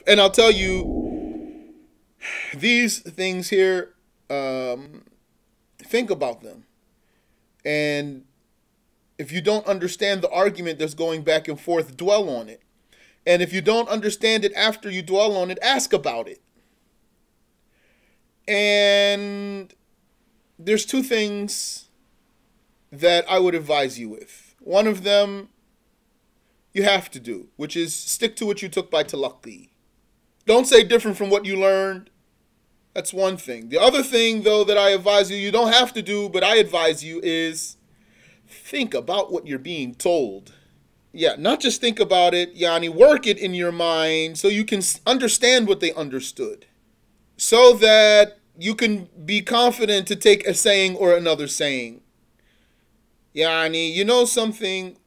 And I'll tell you, these things here, think about them. And if you don't understand the argument that's going back and forth, dwell on it. And if you don't understand it after you dwell on it, ask about it. And there's two things that I would advise you with. One of them you have to do, which is stick to what you took by talaqqi. Don't say different from what you learned. That's one thing. The other thing, though, that I advise you, you don't have to do, but I advise you, is think about what you're being told. Yeah, not just think about it, yani work it in your mind so you can understand what they understood. So that you can be confident to take a saying or another saying. Yani, you know something,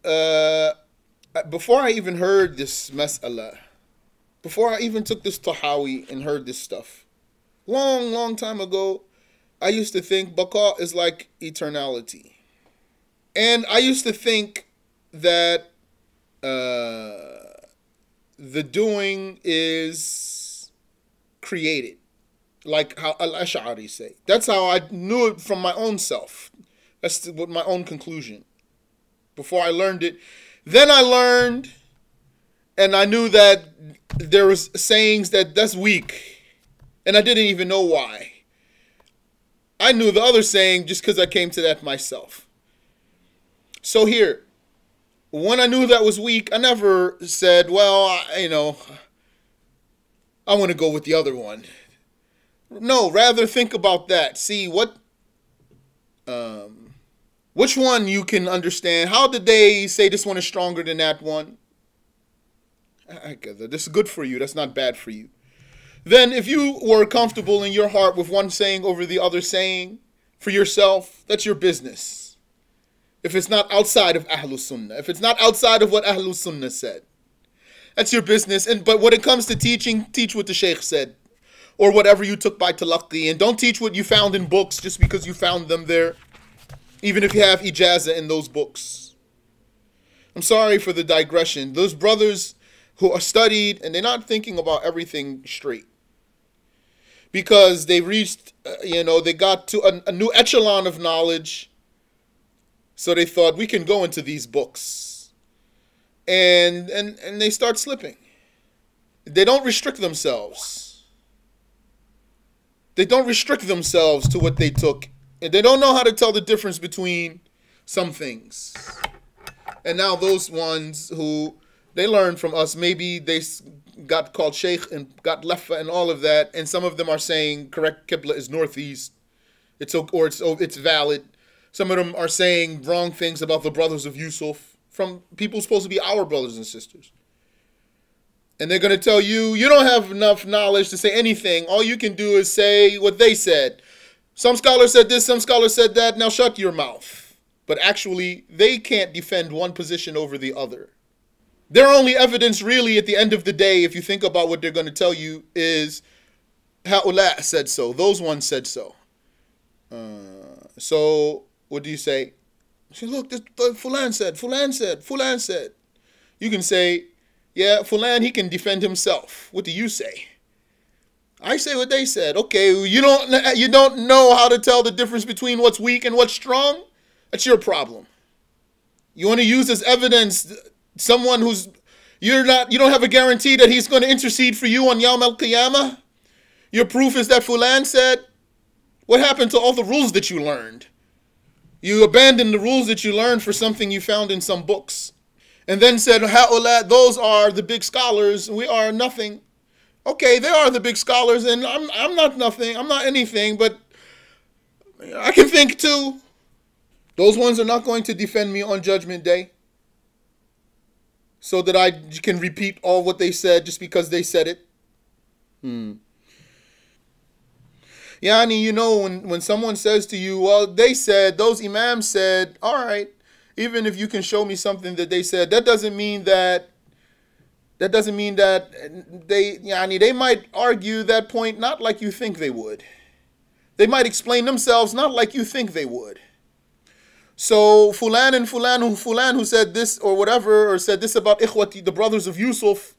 before I even heard this mas'ala, before I even took this tahawi and heard this stuff, long time ago, I used to think baqa is like eternality. And I used to think that the doing is created, like how Al-Ash'ari say. That's how I knew it from my own self. That's what my own conclusion. Before I learned it. Then I learned, and I knew that there was sayings that's weak. And I didn't even know why. I knew the other saying just because I came to that myself. So here, when I knew that was weak, I never said, well, I want to go with the other one. No, rather think about that. See which one you can understand. How did they say this one is stronger than that one? This is good for you. That's not bad for you. Then if you were comfortable in your heart with one saying over the other saying for yourself, that's your business. If it's not outside of Ahlus Sunnah, if it's not outside of what Ahlus Sunnah said, that's your business. But when it comes to teaching, teach what the Shaykh said, or whatever you took by talaqqi, and don't teach what you found in books just because you found them there, even if you have ijazah in those books. I'm sorry for the digression. Those brothers who are studied and they're not thinking about everything straight, because they reached, they got to a new echelon of knowledge. So they thought, we can go into these books. And they start slipping. They don't restrict themselves. They don't restrict themselves to what they took. And they don't know how to tell the difference between some things. And now those ones who they learned from us, maybe they got called sheikh and got lefa and all of that, and some of them are saying correct qibla is northeast. It's valid. Some of them are saying wrong things about the brothers of Yusuf from people supposed to be our brothers and sisters. And they're going to tell you, you don't have enough knowledge to say anything. All you can do is say what they said. Some scholar said this, some scholar said that. Now shut your mouth. But actually, they can't defend one position over the other. Their only evidence really at the end of the day, if you think about what they're going to tell you, is Ha'ula said so. Those ones said so. So what do you say? Say, look, this Fulan said, Fulan said, Fulan said. You can say, yeah, Fulan, he can defend himself. What do you say? I say what they said. Okay, you don't know how to tell the difference between what's weak and what's strong? That's your problem. You want to use as evidence someone who's you don't have a guarantee that he's going to intercede for you on Yawm al-Qiyamah? Your proof is that Fulan said? What happened to all the rules that you learned? You abandoned the rules that you learned for something you found in some books. And then said, Ha'ula, those are the big scholars, we are nothing. Okay, they are the big scholars, and I'm not nothing, I'm not anything, but I can think too. Those ones are not going to defend me on Judgment Day, so that I can repeat all what they said just because they said it. Yani, when someone says to you, well, they said, those imams said, all right, even if you can show me something that they said, that doesn't mean that they might argue that point not like you think they would. They might explain themselves not like you think they would. So Fulan and Fulan who said this or whatever, or said this about Ikhwati, the brothers of Yusuf,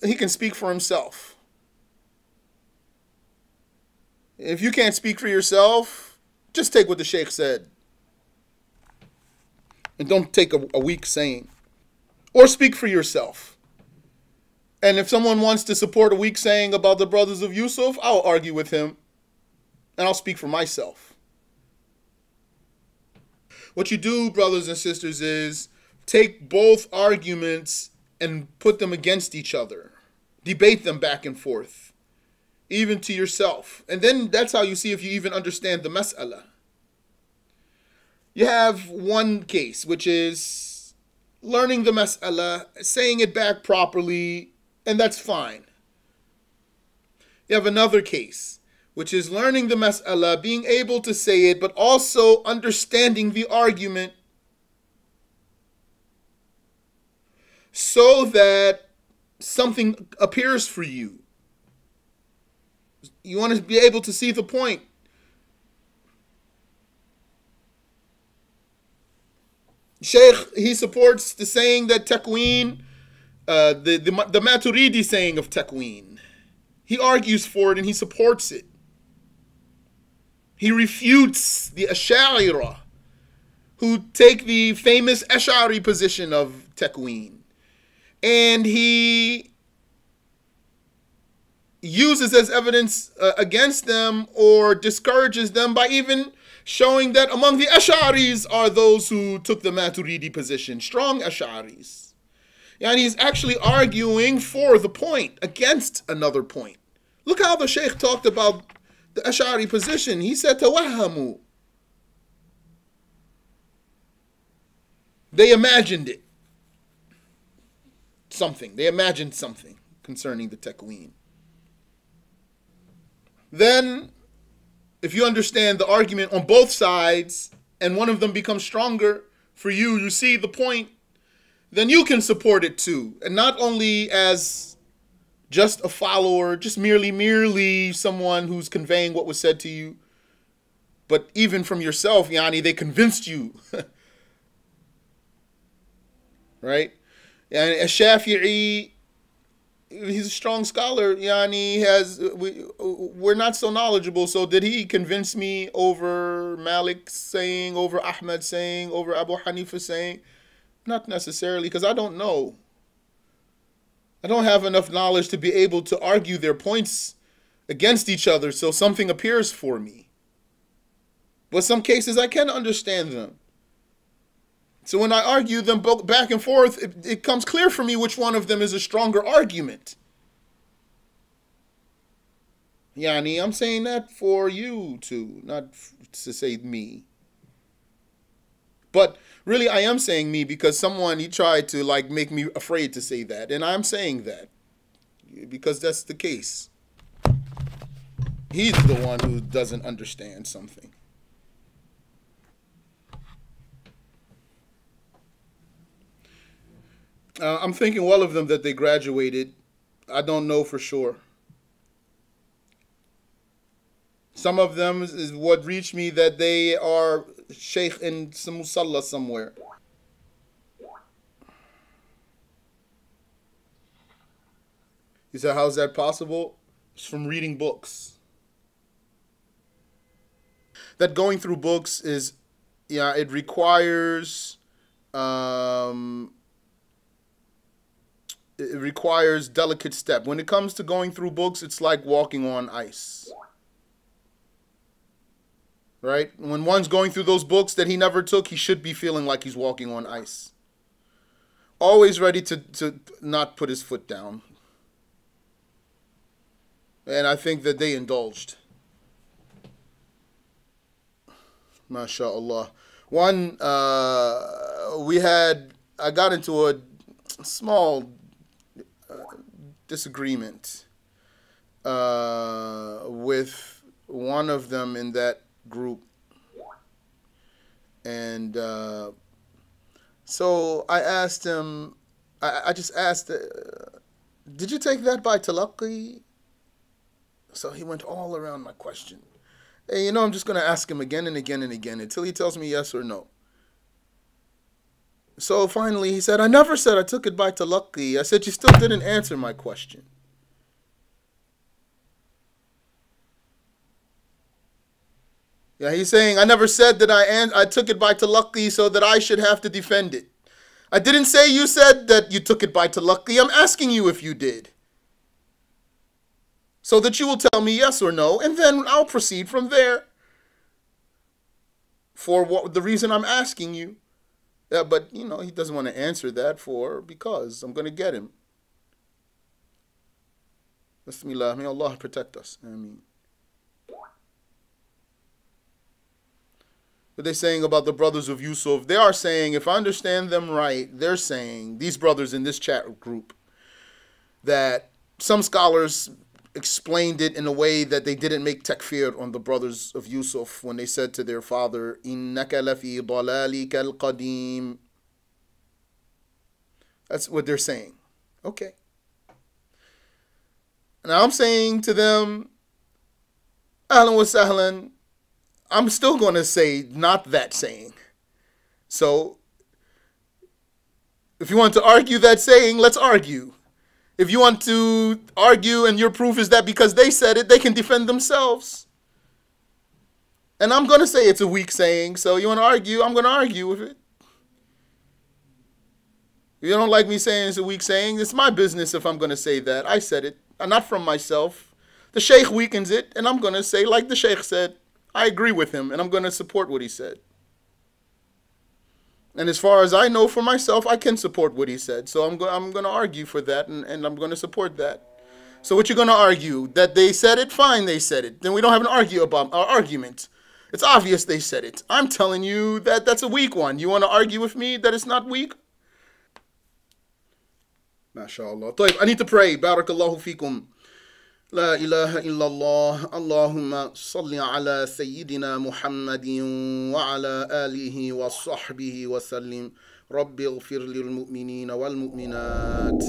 he can speak for himself. If you can't speak for yourself, just take what the sheikh said. And don't take a weak saying. Or speak for yourself. And if someone wants to support a weak saying about the brothers of Yusuf, I'll argue with him. And I'll speak for myself. What you do, brothers and sisters, is take both arguments and put them against each other. Debate them back and forth. Even to yourself. And then that's how you see if you even understand the mas'ala. You have one case, which is learning the mas'ala, saying it back properly, and that's fine. You have another case, which is learning the mas'ala, being able to say it, but also understanding the argument so that something appears for you. You want to be able to see the point. Shaykh, he supports the saying that takween, the Maturidi saying of takween. He argues for it and he supports it. He refutes the Ash'ariyah, who take the famous Ash'ari position of takween. And he uses as evidence against them or discourages them by even showing that among the Ash'aris are those who took the Maturidi position, strong Ash'aris. And he's actually arguing for the point, against another point. Look how the Shaykh talked about the Ash'ari position. He said, Tawahamu. They imagined it. Something. They imagined something concerning the takween. Then, if you understand the argument on both sides, and one of them becomes stronger for you, you see the point, then you can support it too. And not only as just a follower, just merely someone who's conveying what was said to you, but even from yourself, yani, they convinced you. Right? And Shafi'i, he's a strong scholar. Yani, we're not so knowledgeable. So did he convince me over Malik saying, over Ahmed saying, over Abu Hanifa saying? Not necessarily, because I don't know. I don't have enough knowledge to be able to argue their points against each other, so something appears for me. But some cases I can understand them. So when I argue them both back and forth, it comes clear for me which one of them is a stronger argument. Yani, I'm saying that for you too, not to say me. But really, I am saying me because someone, he tried to like make me afraid to say that. And I'm saying that because that's the case. He's the one who doesn't understand something. I'm thinking well of them that they graduated. I don't know for sure. Some of them is what reached me that they are sheikh in some musalla somewhere. He said, how's that possible? It's from reading books. That going through books is, yeah, it requires delicate step. When it comes to going through books, it's like walking on ice. Right? When one's going through those books that he never took, he should be feeling like he's walking on ice. Always ready to not put his foot down. And I think that they indulged. MashaAllah. I got into a small disagreement with one of them in that group. And so I asked him, I just asked, did you take that by talaqi? So he went all around my question. Hey, I'm just going to ask him again and again and again until he tells me yes or no. So finally he said, I never said I took it by talaqi. I said, you still didn't answer my question. Yeah, he's saying, I never said that I took it by talaqi so that I should have to defend it. I didn't say you said that you took it by talaqi. I'm asking you if you did. So that you will tell me yes or no, and then I'll proceed from there. For what the reason I'm asking you. Yeah, but, you know, he doesn't want to answer that because I'm going to get him. Bismillah, may Allah protect us. Ameen. What they're saying about the brothers of Yusuf, they are saying, if I understand them right, they're saying, these brothers in this chat group, that some scholars explained it in a way that they didn't make takfir on the brothers of Yusuf when they said to their father, إِنَّكَ لَفِي ضَلَالِكَ الْقَدِيمِ. That's what they're saying. Okay. Now I'm saying to them, Ahlan wa sahlan, I'm still going to say not that saying. So, if you want to argue that saying, let's argue. If you want to argue and your proof is that because they said it, they can defend themselves. And I'm going to say it's a weak saying, so you want to argue, I'm going to argue with it. If you don't like me saying it's a weak saying, it's my business if I'm going to say that. I said it, not from myself. The Sheikh weakens it, and I'm going to say like the Sheikh said. I agree with him, and I'm going to support what he said. And as far as I know for myself, I can support what he said. So I'm going to argue for that, and I'm going to support that. So what you're going to argue? That they said it? Fine, they said it. Then we don't have an argument. It's obvious they said it. I'm telling you that that's a weak one. You want to argue with me that it's not weak? MashaAllah. طيب, I need to pray. Barakallahu fikum. لا إله إلا الله اللهم صل على سيدنا محمد وعلى آله وصحبه وسلم رب اغفر للمؤمنين والمؤمنات